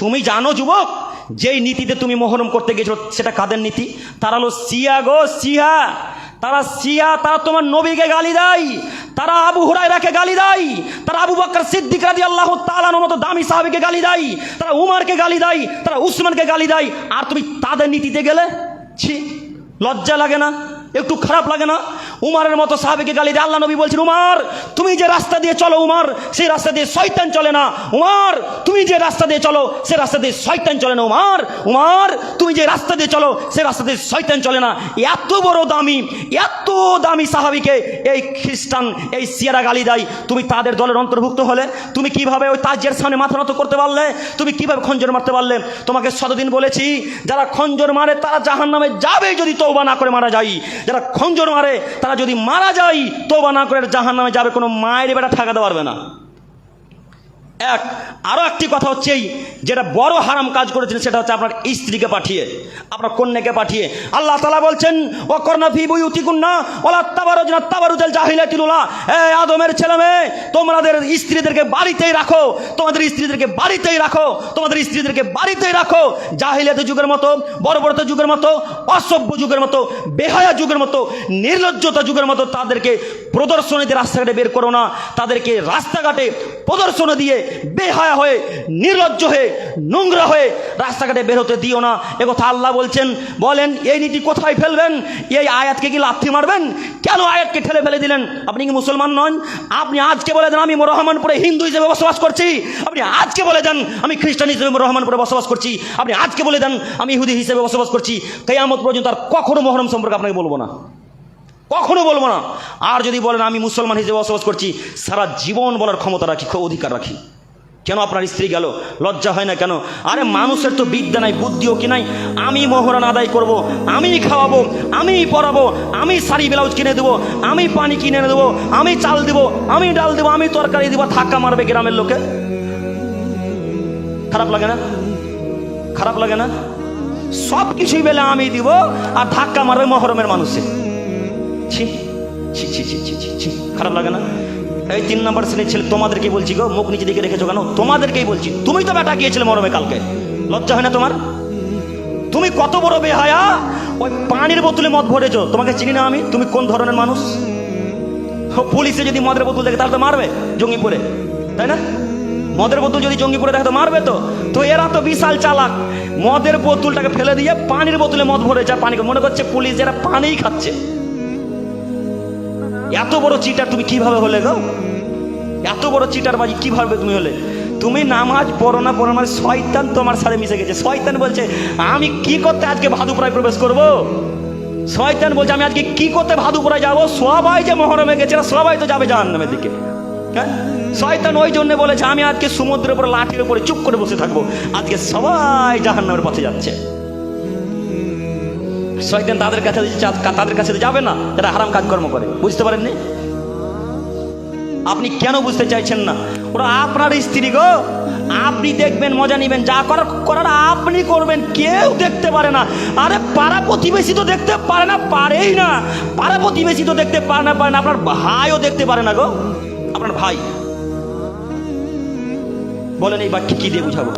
তুমি জানো যুবক, যেই নীতিতে তুমি মহরম করতে গেছো সেটা কাদের নীতি? তারা হলো শিয়া গো, শিয়া। তারা শিয়া, তারা তোমার নবীকে গালি দেয়, তারা আবু হুরায়রাকে গালি দেয়, তারা আবু বকর সিদ্দিক রাদিয়াল্লাহু তাআলা আনহুর মতো দামি সাহাবীকে গালি দেয়, তারা উমরকে গালি দেয়, তারা উসমানকে গালি দেয়, আর তুমি তাদের নীতিতে গেলে? ছি, লজ্জা লাগে না? একটু খারাপ লাগে না? উমারের মতো সাহাবীকে গালি দেয়। আল্লাহ নবী বলছেন, উমার তুমি যে রাস্তা দিয়ে চলো উমার, সেই রাস্তা দিয়ে শয়তান চলে না। উমার তুমি যে রাস্তা দিয়ে চলো সে রাস্তা দিয়ে শয়তান চলে না। উমার, উমার তুমি যে রাস্তা দিয়ে চলো সে রাস্তা দিয়ে শয়তান চলে না। এত বড় দামি, এত দামি সাহাবীকে এই খ্রিস্টান, এই শিয়ারা গালি দেয়। তুমি তাদের দলের অন্তর্ভুক্ত হলে তুমি কিভাবে ওই তাজিয়ার সামনে মাথা নত করতে পারলে? তুমি কিভাবে খঞ্জর মারতে পারলে? তোমাকে শতদিন বলেছি, যারা খঞ্জর মারে তারা জাহান্নামে যাবে যদি তওবা না করে মারা যায়। যারা খঞ্জর মারে তারা যদি মারা যায় তওবা না করে জাহান্নামে যাবে, কোনো মায়ের বেটা ঠেকাতে পারবে না। আরো একটি কথা হচ্ছে, এই যেটা বড় হারাম কাজ করেছেন সেটা হচ্ছে আপনার স্ত্রীকে পাঠিয়ে, আপনার কন্যাকে পাঠিয়ে। আল্লাহ তাআলা বলছেন, ওয়াকরনা ফি বুয়ুতিকুন্না ওয়ালা তাবারুজনা তাবারুজাল জাহিলিয়াতিল উলা। এই আদমের ছেলে মেয়ে, তোমাদের স্ত্রীদেরকে বাড়িতেই রাখো, তোমাদের স্ত্রীদেরকে বাড়িতেই রাখো, তোমাদের স্ত্রীদেরকে বাড়িতেই রাখো। জাহিলিয়াতের যুগের মতো, বর্বরতা যুগের মতো, অসভ্য যুগের মতো, বেহায়া যুগের মতো, নির্লজ্জতা যুগের মতো তাদেরকে প্রদর্শনীতে রাস্তাঘাটে বের করো না। তাদেরকে রাস্তাঘাটে প্রদর্শন দিয়ে বেহায়া হয়ে, নির্লজ্জ হয়ে, নোংরা হয়ে রাস্তাঘাটে বের হতে দিও না। একথা আল্লাহ বলছেন। বলেন এই নীতি কোথায় ফেলবেন? এই আয়াতকে কি লাথি মারবেন? কেন আয়াতকে ঠেলে ফেলে দিলেন? আপনি কি মুসলমান নন? আপনি আজকে বলে দেন আমি রহমানপুরে হিন্দু হিসেবে বসবাস করছি, আপনি আজকে বলে দেন আমি খ্রিস্টান হিসেবে রহমানপুরে বসবাস করছি, আপনি আজকে বলে দেন আমি ইহুদি হিসেবে বসবাস করছি। কিয়ামত পর্যন্ত আর কখনো মহরম সম্পর্কে আপনাকে বলবো না, কখনো বলবো না। আর যদি বলেন আমি মুসলমান হিসেবে বসবাস করছি, সারা জীবন বলার ক্ষমতা রাখি, অধিকার রাখি। কেন আপনার স্ত্রী গেল? লজ্জা হয় না কেন? আরে মানুষের তো বিদ্যা নাই, বুদ্ধিও কি নাই? আমি মহরান আদায় করব, আমি খাওয়াবো, আমি পরাবো, আমি শাড়ি ব্লাউজ কিনে দেবো, আমি পানি কিনে দেবো, আমি চাল দেবো, আমি ডাল দেবো, আমি তরকারি দেবো। ধাক্কা মারবে গ্রামের লোকে? খারাপ লাগে না? খারাপ লাগে না? সব কিছুই বেলে আমি দিব আর ধাক্কা মারবে মহরমের মানুষে। ছি ছি ছি ছি ছি ছি, খারাপ লাগে না? এই 3 নম্বর শ্রেণীর ছেলে তোমাদেরকে বলছি গো, মুখ নিচে দিকে রেখেছো কেন? তোমাদেরকেই বলছি, তুমি তো বেটা গিয়েছিলে মরমে কালকে, লজ্জা হয় না তোমার? তুমি কত বড় বেহায়া, ওই পানির বোতলে মদ ভরেছো। তোমাকে চিনি না আমি, তুমি কোন ধরনের মানুষ? পুলিশে যদি মদের বোতল দেখে তাহলে তো মারবে জঙ্গিপুরে, তাই না? মদের বোতল যদি জঙ্গিপুরে দেখে তো মারবে। তো এরা তো বিশাল চালাক, মদের বোতলটাকে ফেলে দিয়ে পানির বোতলে মদ ভরেছে, পানি মনে করছে পুলিশ যারা পানিই খাচ্ছে। এত বড় চিটার তুমি কিভাবে হলে গো? এত বড় চিটার বাজি কিভাবে তুমি হলে? তুমি নামাজ পড়ো না, পড়ো না, শয়তান তোমার সাথে মিশে গেছে। শয়তান বলছে আমি কি করতে আজকে ভাদুপুরায় প্রবেশ করব? শয়তান বলছে আমি আজকে কি করতে ভাদুপুরায় যাবো? সবাই যে মহরমে গেছে সবাই তো যাবে জাহান্নামের দিকে। হ্যাঁ, শয়তান ওই জন্য বলেছে আমি আজকে সমুদ্রের উপর লাঠির উপরে চুপ করে বসে থাকবো, আজকে সবাই জাহান্নামের পথে যাচ্ছে। শয়তান তাদের কাছে যাবে না যারা হারাম কাজকর্ম করে। বুঝতে পারেননি? আপনি কেন বুঝতে চাইছেন না? ওরা আপনার স্ত্রী গো, আপনি দেখবেন, মজা নিবেন, যা করার আপনি করবেন, কেউ দেখতে পারে না। আরে পাড়া প্রতিবেশী তো দেখতে পারে না, পারেই না। পাড়া প্রতিবেশী তো দেখতে পারে না, আপনার ভাইও দেখতে পারে না গো, আপনার ভাই। বলেন এই বাক্যে কি দিয়ে বুঝাবো?